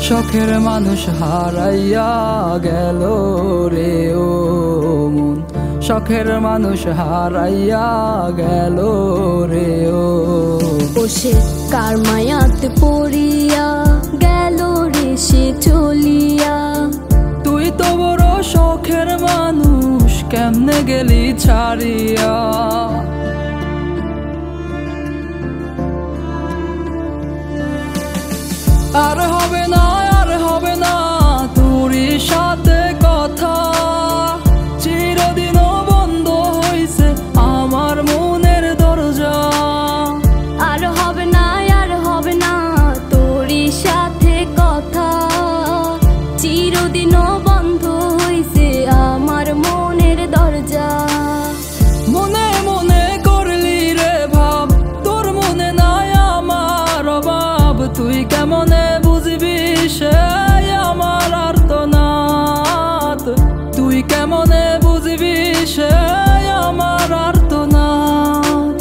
শখের মানুষ হারাইয়া গেল রে ও মন, শখের মানুষ হারাইয়া গেল রে ও। সে কার মায়াতে পড়িয়া গেল রে সে চলিয়া। তুই তো বড় শখের মানুষ, কেমনে গেলি ছাড়িয়া। আর হবে না, আর হবে না তোরই সাথে কথা, চিরদিনও বন্ধ হইছে আমার মনের দরজা। আর হবে না, আর হবে না তোরই সাথে কথা, চিরদিনও বন্ধ হইছে আমার মনের দরজা। মনে মনে করলি রে ভাব, তোর মনে নাই আমার অভাব। তুই কেমনে বুঝবি সে আমার আর্তনাদ, তুই কেমনে বুঝবি সে আমার আর্তনাদ।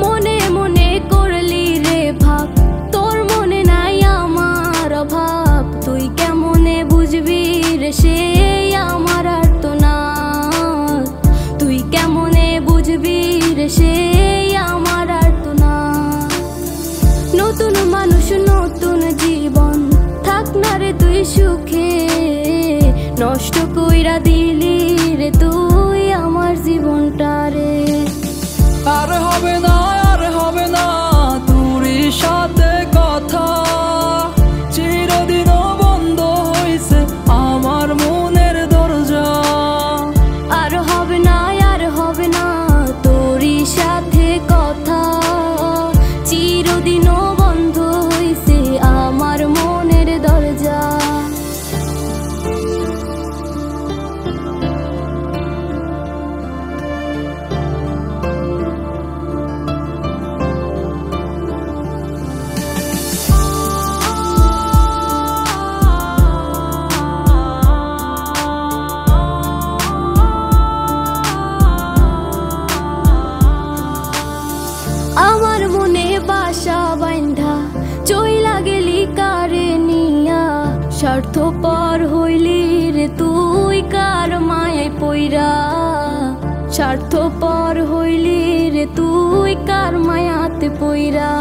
মনে মনে করলি রে ভাব, তোর মনে নাই আমার অভাব। তুই কেমনে বুঝবি রে সে আমার আর্তনাদ, তুই কেমনে বুঝবি রে সে আমার আর্তনাদ। নতুন মানুষ নতুন জীবন, থাক না রে তুই সুখে, নষ্ট কইরা দিলি রে তুই আমার জীবনটা রে। আর হবে না, আর হবে না তোরই সাথে কথা, চিরদিনও বন্ধ হইছে আমার মনের দরজা। আর হবে না, আর হবে না তোরই সাথে কথা, চিরদিনও বন্ধ হইছে আমার মনের দরজা। আমার মনে বাসা বাইন্ধা চইলা গেলি কারে নিয়া, স্বার্থপর হইলি রে তুই কার মায়ায় পইরা। স্বার্থপর হইলি রে তুই কার মায়াতে পইরা।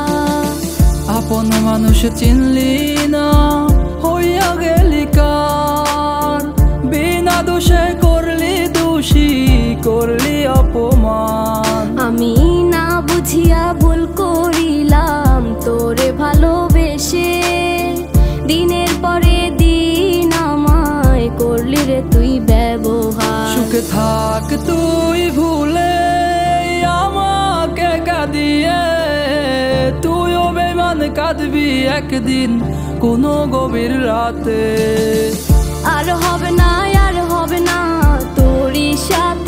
আপন মানুষ চিনলি না, হইয়া গেলি কার। বিনা দোষে করলি দোষী, করলি অপমান। আমি না বুঝিয়া ভুল করিলাম তোরে ভালোবেসে, দিনের পরে দিন আমায় করলি রে তুই ব্যবহার। সুখে থাক তুই ভুলে আমাকে কাঁদিয়ে, তুইও বেমান কাঁদবি একদিন কোনো গভীর রাতে। আর হবে না, আর হবে না তোরই সাথে